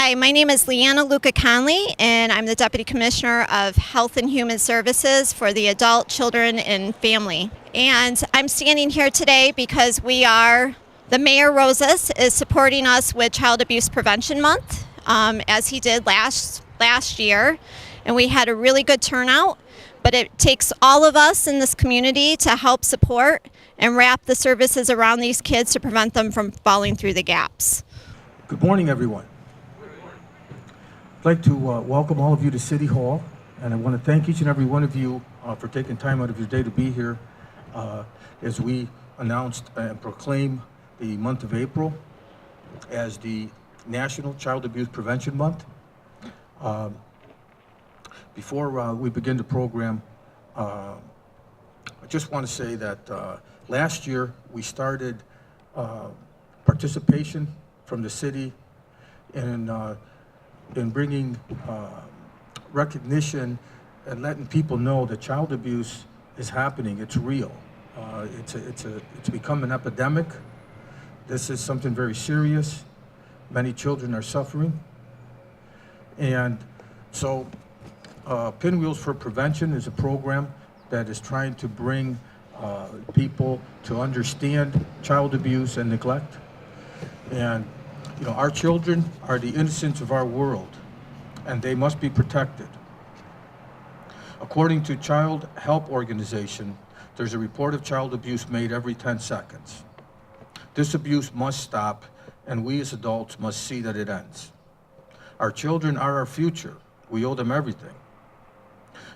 Hi, my name is Leanna Luca Conley, and I'm the Deputy Commissioner of Health and Human Services for the Adult, Children, and Family. And I'm standing here today because the Mayor Rosas is supporting us with Child Abuse Prevention Month, as he did last year. And we had a really good turnout, but it takes all of us in this community to help support and wrap the services around these kids to prevent them from falling through the gaps. Good morning, everyone. I'd like to welcome all of you to City Hall, and I want to thank each and every one of you for taking time out of your day to be here as we announced and proclaim the month of April as the National Child Abuse Prevention Month. Before we begin the program, I just want to say that last year we started participation from the city in bringing recognition and letting people know that child abuse is happening. It's real. It's become an epidemic. This is something very serious. Many children are suffering. And so PinWheels for Prevention is a program that is trying to bring people to understand child abuse and neglect. And you know, our children are the innocents of our world, and they must be protected. According to Child Help Organization, there's a report of child abuse made every 10 seconds. This abuse must stop, and we as adults must see that it ends. Our children are our future. We owe them everything.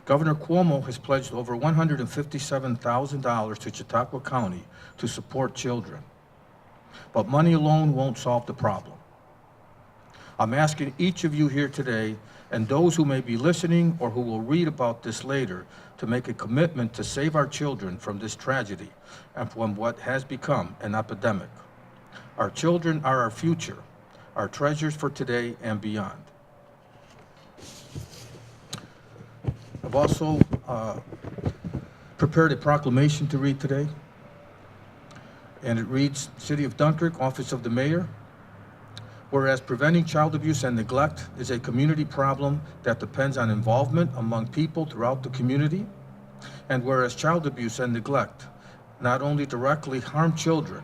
Governor Cuomo has pledged over $157,000 to Chautauqua County to support children. But money alone won't solve the problem. I'm asking each of you here today, and those who may be listening or who will read about this later, to make a commitment to save our children from this tragedy and from what has become an epidemic. Our children are our future, our treasures for today and beyond. I've also prepared a proclamation to read today. And it reads, City of Dunkirk, Office of the Mayor. Whereas preventing child abuse and neglect is a community problem that depends on involvement among people throughout the community. And whereas child abuse and neglect not only directly harm children,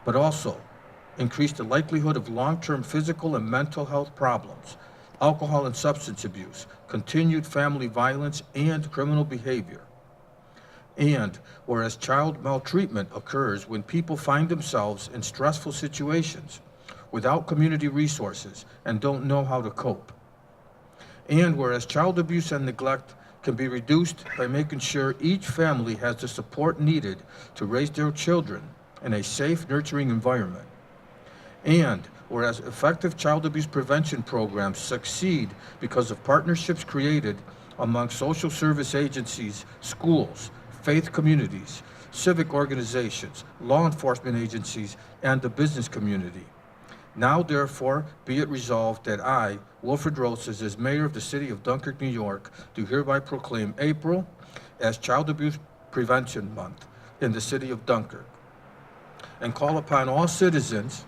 but also increase the likelihood of long-term physical and mental health problems, alcohol and substance abuse, continued family violence, and criminal behavior. And whereas child maltreatment occurs when people find themselves in stressful situations without community resources and don't know how to cope. And whereas child abuse and neglect can be reduced by making sure each family has the support needed to raise their children in a safe, nurturing environment. And whereas effective child abuse prevention programs succeed because of partnerships created among social service agencies, schools, faith communities, civic organizations, law enforcement agencies, and the business community. Now, therefore, be it resolved that I, Wilfred Rosas, as Mayor of the City of Dunkirk, New York, do hereby proclaim April as Child Abuse Prevention Month in the City of Dunkirk, and call upon all citizens,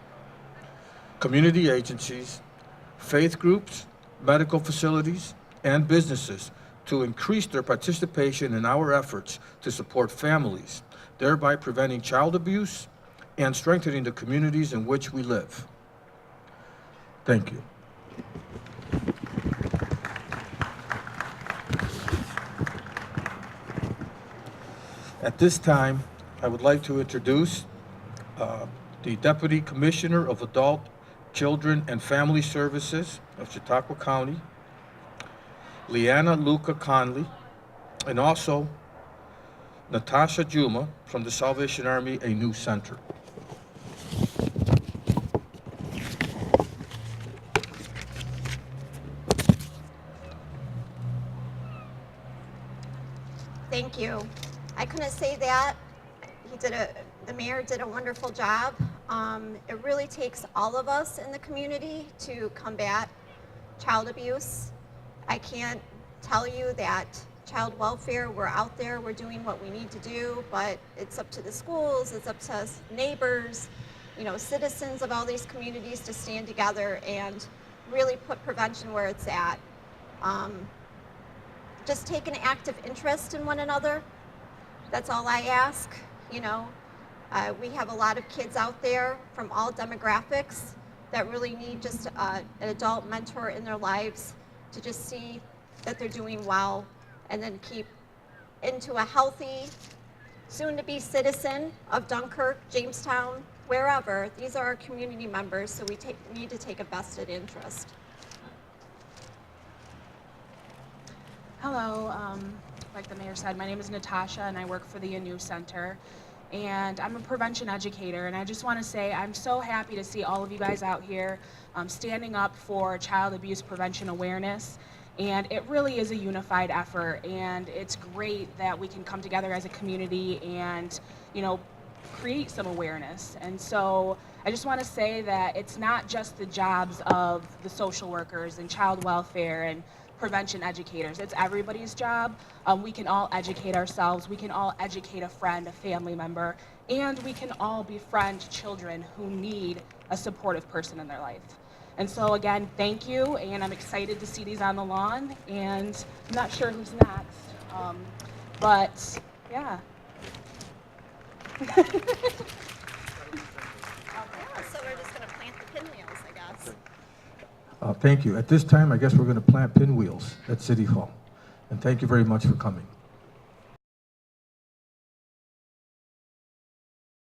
community agencies, faith groups, medical facilities, and businesses to increase their participation in our efforts to support families, thereby preventing child abuse and strengthening the communities in which we live. Thank you. At this time, I would like to introduce the Deputy Commissioner of Adult, Children, and Family Services of Chautauqua County, Leanna Luca Conley, and also Natasha Juma from the Salvation Army, a new center. Thank you. I couldn't say that. The mayor did a wonderful job. It really takes all of us in the community to combat child abuse. I can't tell you that child welfare, we're out there, we're doing what we need to do, but it's up to the schools, it's up to us neighbors, citizens of all these communities to stand together and really put prevention where it's at. Just take an active interest in one another. That's all I ask. You know, we have a lot of kids out there from all demographics that really need just an adult mentor in their lives to just see that they're doing well and then keep into a healthy, soon-to-be citizen of Dunkirk, Jamestown, wherever. These are our community members, so we need to take a vested interest. Hello, like the mayor said, my name is Natasha and I work for the ANEW Center. And I'm a prevention educator, and I just want to say I'm so happy to see all of you guys out here standing up for child abuse prevention awareness. And it really is a unified effort, and it's great that we can come together as a community and, you know, create some awareness. And so I just want to say that it's not just the jobs of the social workers and child welfare and prevention educators. It's everybody's job. We can all educate ourselves. We can all educate a friend, a family member, and we can all befriend children who need a supportive person in their life. And so again, thank you, and I'm excited to see these on the lawn, and I'm not sure who's next, but yeah. Yeah, so we're just going to plant the pinwheels, I guess. Thank you. At this time, I guess we're going to plant pinwheels at City Hall. And thank you very much for coming.